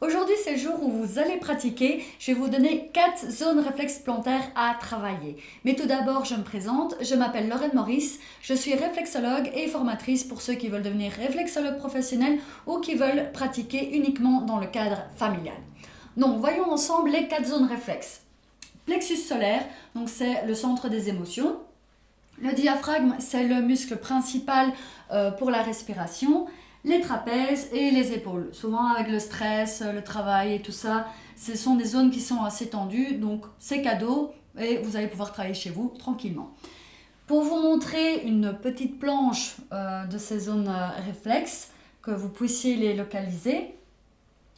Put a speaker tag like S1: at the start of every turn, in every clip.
S1: Aujourd'hui, c'est le jour où vous allez pratiquer. Je vais vous donner 4 zones réflexes plantaires à travailler. Mais tout d'abord, je me présente. Je m'appelle Lorraine Maurice. Je suis réflexologue et formatrice pour ceux qui veulent devenir réflexologue professionnel ou qui veulent pratiquer uniquement dans le cadre familial. Donc, voyons ensemble les 4 zones réflexes. Plexus solaire, donc c'est le centre des émotions. Le diaphragme, c'est le muscle principal pour la respiration. Les trapèzes et les épaules. Souvent avec le stress, le travail et tout ça, ce sont des zones qui sont assez tendues, donc c'est cadeau et vous allez pouvoir travailler chez vous tranquillement. Pour vous montrer une petite planche de ces zones réflexes, que vous puissiez les localiser,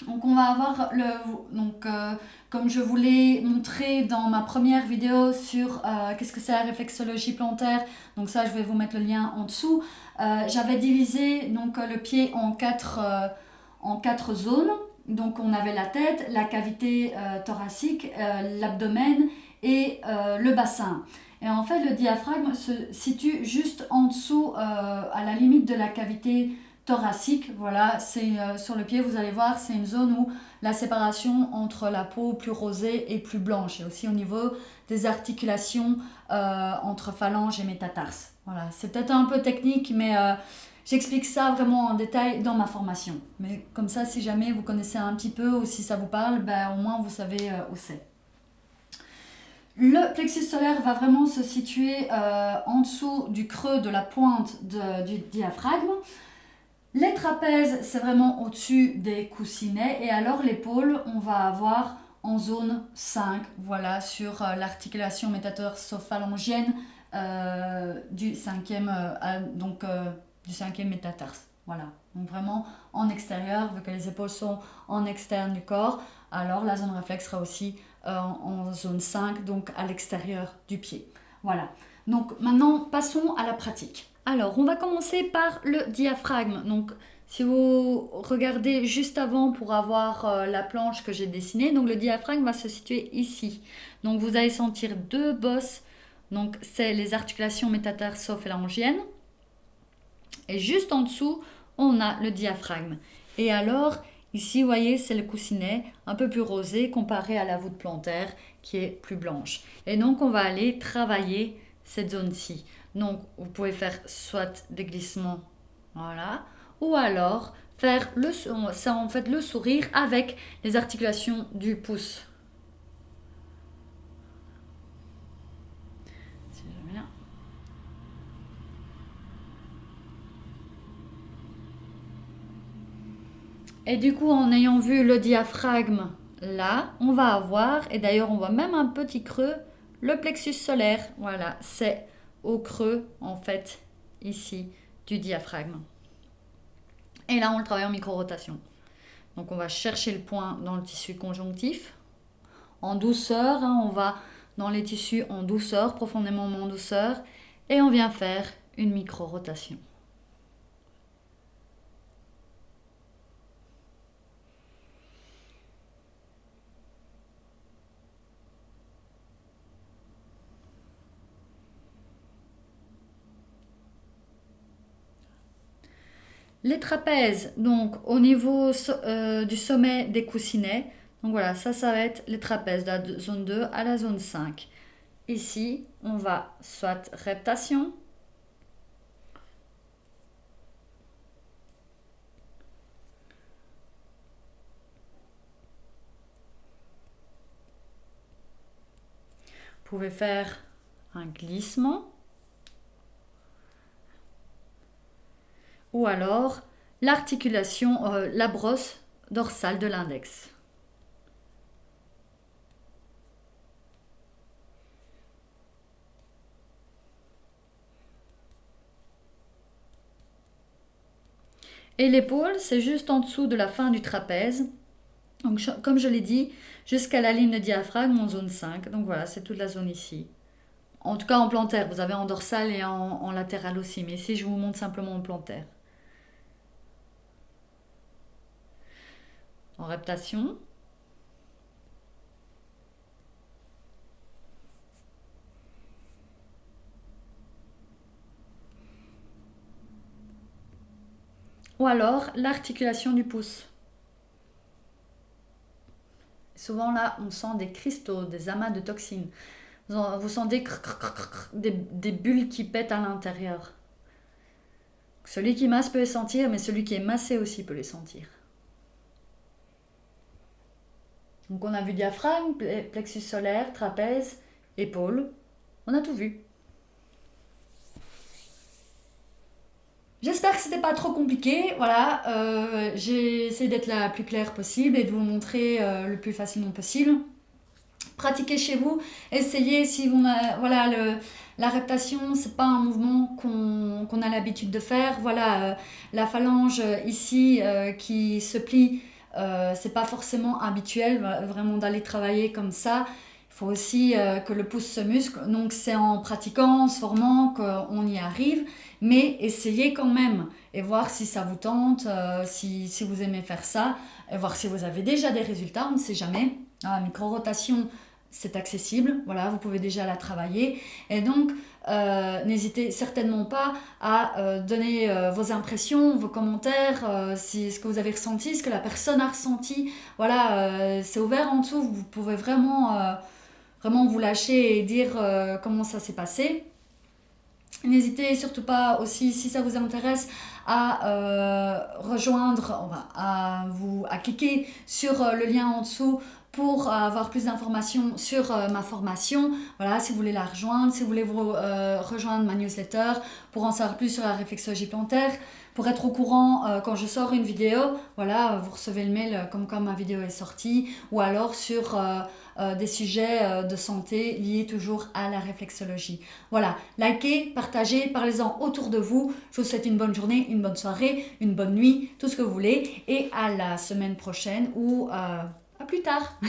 S1: donc on va avoir comme je vous l'ai montré dans ma première vidéo sur qu'est-ce que c'est la réflexologie plantaire, donc ça je vais vous mettre le lien en dessous. J'avais divisé le pied en quatre zones. Donc on avait la tête, la cavité thoracique, l'abdomen et le bassin. Et en fait le diaphragme se situe juste en dessous à la limite de la cavité thoracique. Voilà, c'est sur le pied, vous allez voir, c'est une zone où la séparation entre la peau plus rosée et plus blanche, et aussi au niveau des articulations entre phalanges et métatarses. Voilà, c'est peut-être un peu technique, mais j'explique ça vraiment en détail dans ma formation. Mais comme ça, si jamais vous connaissez un petit peu ou si ça vous parle, ben, au moins vous savez où c'est. Le plexus solaire va vraiment se situer en dessous du creux de la pointe du diaphragme. Les trapèzes, c'est vraiment au-dessus des coussinets. Et alors l'épaule, on va avoir en zone 5, voilà, sur l'articulation métatarso-phalangienne du cinquième métatarse. Voilà, donc vraiment en extérieur, vu que les épaules sont en externe du corps, alors la zone réflexe sera aussi en zone 5, donc à l'extérieur du pied. Voilà, donc maintenant passons à la pratique. Alors, on va commencer par le diaphragme. Donc, si vous regardez juste avant pour avoir la planche que j'ai dessinée, donc le diaphragme va se situer ici. Donc, vous allez sentir deux bosses. Donc, c'est les articulations métatarso-phalangiennes. Et juste en dessous, on a le diaphragme. Et alors, ici, vous voyez, c'est le coussinet un peu plus rosé comparé à la voûte plantaire qui est plus blanche. Et donc, on va aller travailler cette zone-ci. Donc, vous pouvez faire soit des glissements, voilà, ou alors faire le sourire avec les articulations du pouce. Si jamais là. Et du coup, en ayant vu le diaphragme là, on va avoir, et d'ailleurs on voit même un petit creux, le plexus solaire. Voilà, c'est au creux en fait ici du diaphragme. Et là, on le travaille en micro-rotation. Donc on va chercher le point dans le tissu conjonctif. En douceur, on va dans les tissus en douceur, profondément en douceur. Et on vient faire une micro-rotation. Les trapèzes, donc au niveau du sommet des coussinets, donc voilà, ça va être les trapèzes de la zone 2 à la zone 5. Ici, on va soit reptation, vous pouvez faire un glissement, ou alors l'articulation, la brosse dorsale de l'index. Et l'épaule, c'est juste en dessous de la fin du trapèze. Donc, comme je l'ai dit, jusqu'à la ligne de diaphragme en zone 5. Donc voilà, c'est toute la zone ici. En tout cas en plantaire, vous avez en dorsal et en latéral aussi. Mais ici, je vous montre simplement en plantaire. En reptation. Ou alors l'articulation du pouce. Souvent là, on sent des cristaux, des amas de toxines. Vous sentez des bulles qui pètent à l'intérieur. Celui qui masse peut les sentir, mais celui qui est massé aussi peut les sentir. Donc on a vu diaphragme, plexus solaire, trapèze, épaules. On a tout vu. J'espère que c'était pas trop compliqué. Voilà, j'ai essayé d'être la plus claire possible et de vous montrer le plus facilement possible. Pratiquez chez vous, essayez si vous voilà la reptation, c'est pas un mouvement qu'on a l'habitude de faire. Voilà, la phalange ici qui se plie, c'est pas forcément habituel vraiment d'aller travailler comme ça. Il faut aussi que le pouce se muscle, donc c'est en pratiquant, en se formant qu'on y arrive, mais essayez quand même et voir si ça vous tente, si vous aimez faire ça, et voir si vous avez déjà des résultats, on ne sait jamais. La micro-rotation, c'est accessible, voilà, vous pouvez déjà la travailler. Et donc, n'hésitez certainement pas à donner vos impressions, vos commentaires, ce que vous avez ressenti, ce que la personne a ressenti. Voilà, c'est ouvert en dessous, vous pouvez vraiment vous lâcher et dire comment ça s'est passé. N'hésitez surtout pas aussi, si ça vous intéresse, à rejoindre, à cliquer sur le lien en dessous pour avoir plus d'informations sur ma formation. Voilà, si vous voulez la rejoindre, si vous voulez vous rejoindre ma newsletter pour en savoir plus sur la réflexologie plantaire, pour être au courant quand je sors une vidéo, voilà, vous recevez le mail comme quand ma vidéo est sortie, ou alors sur des sujets de santé liés toujours à la réflexologie. Voilà, likez, partagez, parlez-en autour de vous. Je vous souhaite une bonne journée, une bonne soirée, une bonne nuit, tout ce que vous voulez, et à la semaine prochaine ou à plus tard.